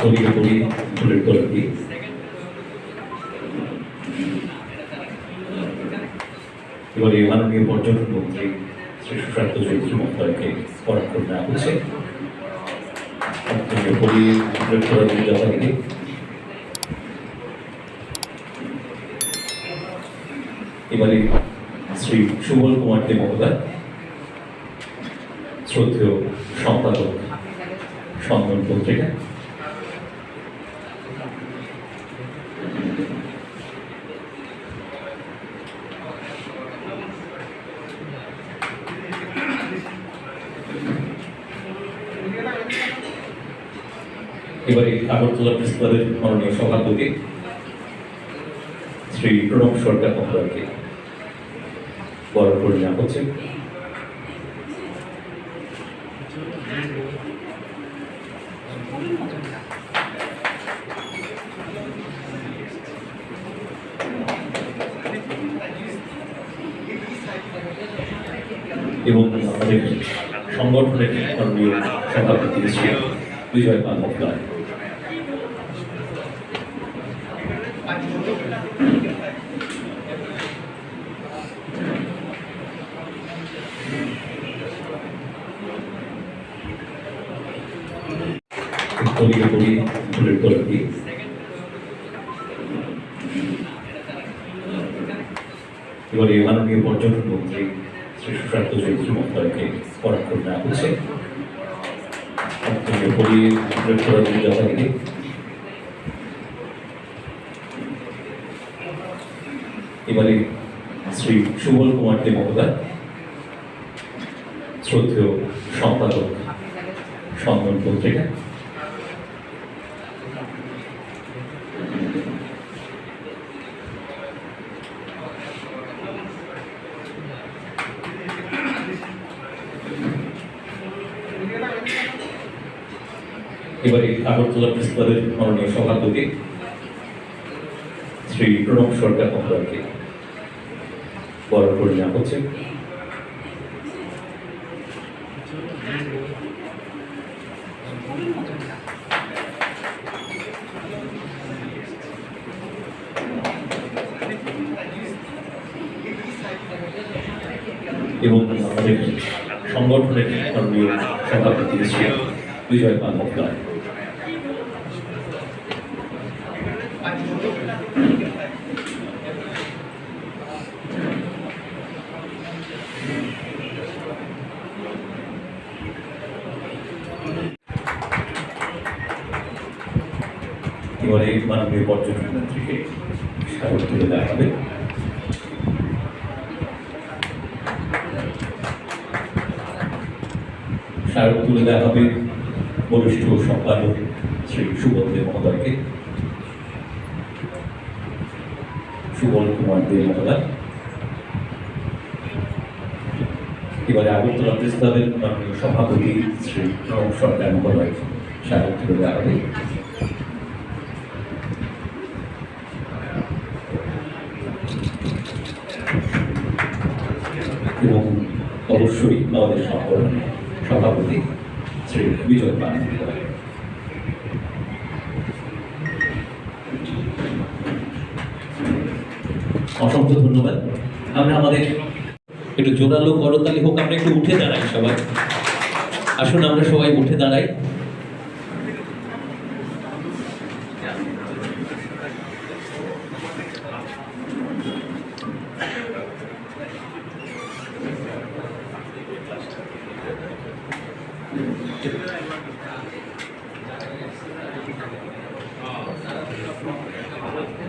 তলিয়ে পড়ি ফুলের তলাটি। এবারে মাননীয় পর্যটন মন্ত্রী শ্রী সুশান্ত চৌধুরী মহোদয়কে পরাক্ষণ নেওয়া হচ্ছে। তলিয়ে পড়ি ফুলের তলাটি যথারীতি। এবারে শ্রী সুবল কুমার দে মহোদয়, শ্রদ্ধেয় সম্পাদক সন্ধান পত্রিকা, এবারে আগরতলা প্রেস ক্লাবের মাননীয় সভাপতি শ্রী প্রণব সরকার মহোদয়কে বরণ করে নেওয়া হচ্ছে। এবং আমাদের সংগঠনের মাননীয় সভাপতি শ্রী বিজয় পাল মহোদয়। তলিয়ে পড়ি ফুলের তলাটি। এবারে মাননীয় পর্যটন মন্ত্রী শ্রী সুশান্ত চৌধুরী মহোদয়কে পরাক্ষণ নেওয়া হচ্ছে। তলিয়ে পড়ি ফুলের তলাটি যথারীতি। এবারে শ্রী সুবল কুমার দে মহোদয়, শ্রদ্ধেয় সম্পাদক সন্ধান পত্রিকা, এবারে আগরতলা প্রেস ক্লাবের মাননীয় সভাপতি শ্রী প্রণব সরকার মহোদয়কে বরণ করে নেওয়া হচ্ছে। এবং আমাদের সংগঠনের মাননীয় সভাপতি শ্রী বিজয় পাল মহোদয়। এবারে মাননীয় পর্যটন মন্ত্রীকে স্বাগত তুলে দেওয়া হবে। স্মারক তুলে দেওয়া হবে বরিষ্ঠ সম্পাদক শ্রী সুবল দে মহোদয়কে। সুবল কুমার দে মহোদয়। এবারে আগরতলা প্রেস ক্লাবের মাননীয় সভাপতি শ্রী প্রণব সরকার মহোদয়কে স্মারক তুলে দেওয়া হবে। এবং অবশ্যই আমাদের সংগঠনের সভাপতি শ্রী বিজয় পাল মহোদয়। অসংখ্য ধন্যবাদ। আমরা আমাদের একটু জোরালো করতালি হোক, আমরা একটু উঠে দাঁড়াই সবাই। আসুন আমরা সবাই উঠে দাঁড়াই।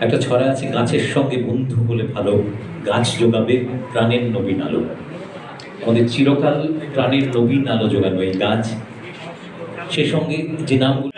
একটা ছড়া আছে, গাছের সঙ্গে বন্ধু হলে ভালো, গাছ যোগাবে প্রাণের নবীন আলো। আমাদের চিরকাল প্রাণের নবীন আলো যোগানো এই গাছ, সে সঙ্গে যে নামগুলো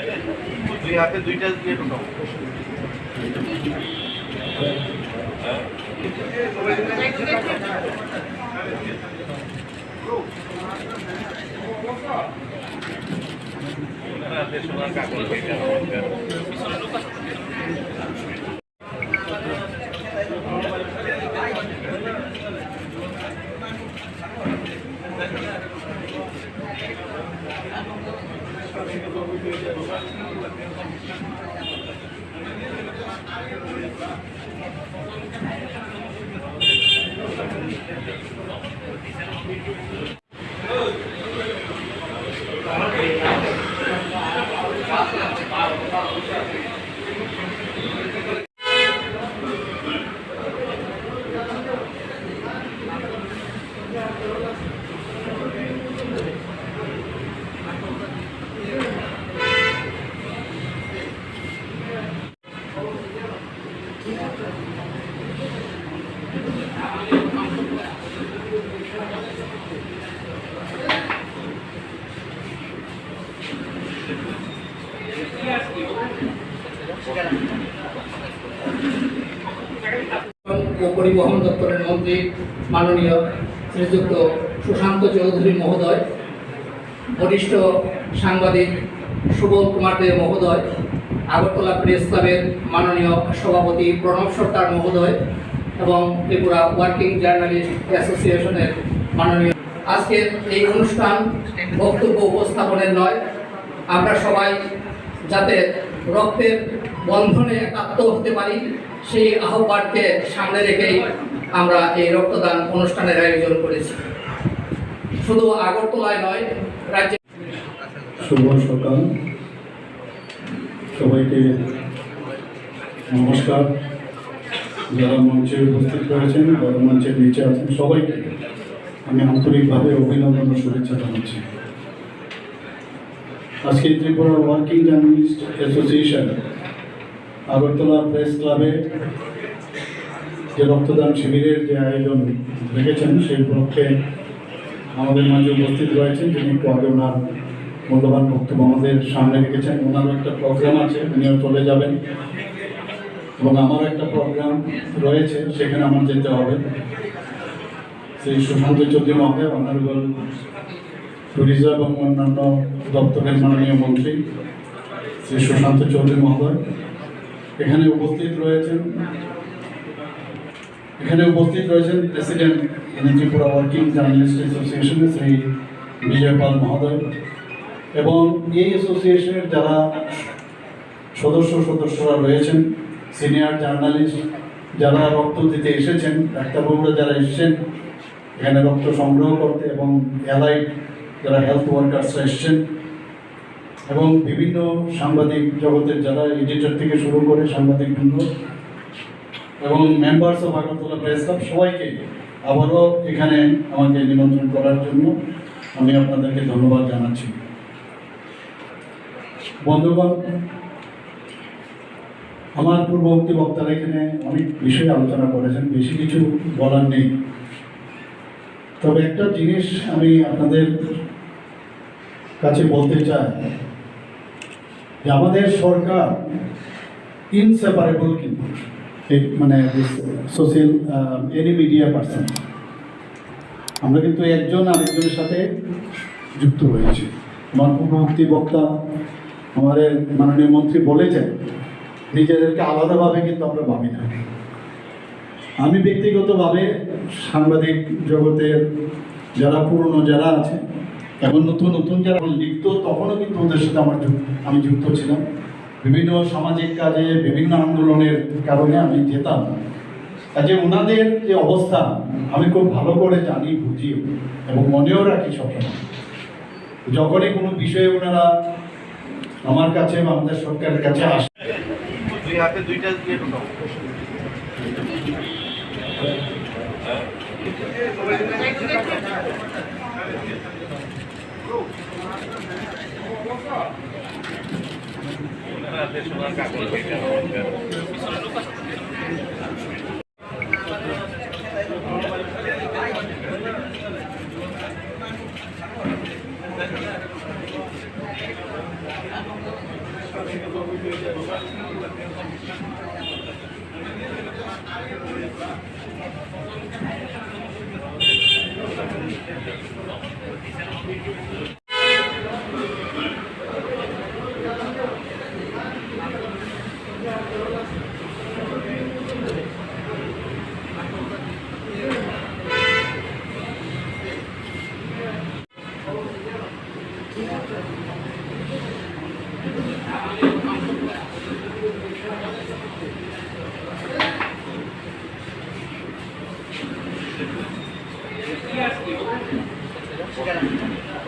ও পরিবহন দপ্তরের মন্ত্রী মাননীয় শ্রীযুক্ত সুশান্ত চৌধুরী মহোদয়, বরিষ্ঠ সাংবাদিক সুবোধ কুমার দে মহোদয়, আগরতলা প্রেস ক্লাবের মাননীয় সভাপতি প্রণব সরকার মহোদয় এবং ত্রিপুরা ওয়ার্কিং জার্নালিস্ট অ্যাসোসিয়েশনের মাননীয়, আজকের এই অনুষ্ঠান বক্তব্য উপস্থাপনের নয়, আমরা সবাই যাতে রক্তের বন্ধনে একাত্ম হতে পারি সেই আহ্বানকে সামনে রেখেই আমরা এই রক্তদান অনুষ্ঠানের আয়োজন করেছি। শুধু আগরতলায় নয়, রাজ্যে। শুভ সকাল সবাইকে, নমস্কার। যারা মঞ্চে উপস্থিত রয়েছেন, যারা মঞ্চের নিচে আছেন, সবাইকে আমি আন্তরিকভাবে অভিনন্দন ও শুভেচ্ছা জানাচ্ছি। আজকে Tripura working journalist association Agartala press ক্লাবে যে রক্তদান শিবিরের যে আয়োজন রেখেছেন, সেই উপলক্ষে আমাদের মাঝে উপস্থিত রয়েছেন, যিনি একটু আগে ওনার মূল্যবান বক্তব্য আমাদের সামনে রেখেছেন। ওনারও একটা প্রোগ্রাম আছে, উনিও চলে যাবেন, এবং আমারও একটা প্রোগ্রাম রয়েছে, সেখানে আমার যেতে হবে। শ্রী সুশান্ত চৌধুরী মহোদয়, অনারেবল ট্যুরিজম এবং অন্যান্য দপ্তরের মাননীয় মন্ত্রী শ্রী সুশান্ত চৌধুরী মহোদয় এখানে উপস্থিত রয়েছেন। প্রেসিডেন্ট ত্রিপুরা ওয়ার্কিং জার্নালিস্ট অ্যাসোসিয়েশনের শ্রী বিজয় পাল মহোদয়, এবং এই অ্যাসোসিয়েশনের যারা সদস্যরা রয়েছেন, সিনিয়র জার্নালিস্ট যারা রক্ত দিতে এসেছেন, ডাক্তারবাবুরা যারা এসেছেন এখানে রক্ত সংগ্রহ করতে, এবং অ্যালাইড যারা হেলথ ওয়ার্কার্সরা এসেছেন, এবং বিভিন্ন সাংবাদিক জগতের যারা এডিটর থেকে শুরু করে সাংবাদিকবৃন্দ এবং members of Agartala press club, সবাইকে আবারও এখানে আমাকে নিমন্ত্রণ করার জন্য আমি আপনাদেরকে ধন্যবাদ জানাচ্ছি। বন্ধুগণ, আমার পূর্ববর্তী বক্তারা এখানে অনেক বিষয়ে আলোচনা করেছেন, বেশি কিছু বলার নেই। তবে একটা জিনিস আমি আপনাদের কাছে বলতে চাই যে আমাদের সরকার ইনসেপারেবল, কিন্তু মানে সোশ্যাল এনি মিডিয়া পার্সন, আমরা কিন্তু একজন আরেকজনের সাথে যুক্ত রয়েছি। আমার পূর্ববর্তী বক্তা আমাদের মাননীয় মন্ত্রী বলেছেন, নিজেদেরকে আলাদাভাবে কিন্তু আমরা ভাবি না। আমি ব্যক্তিগতভাবে সাংবাদিক জগতের যারা পুরনো যারা আছে, এখন নতুন যারা লিখত, তখনও কিন্তু ওদের সাথে আমি যুক্ত ছিলাম। বিভিন্ন সামাজিক কাজে, বিভিন্ন আন্দোলনের কারণে আমি যেতাম। কাজে ওনাদের যে অবস্থা আমি খুব ভালো করে জানি, বুঝি এবং মনেও রাখি সবসময়। যখনই কোনো বিষয়ে ওনারা আমার কাছে বা আমাদের সরকারের কাছে আসে, দুই হাতে দুইটা দিয়ে দিতে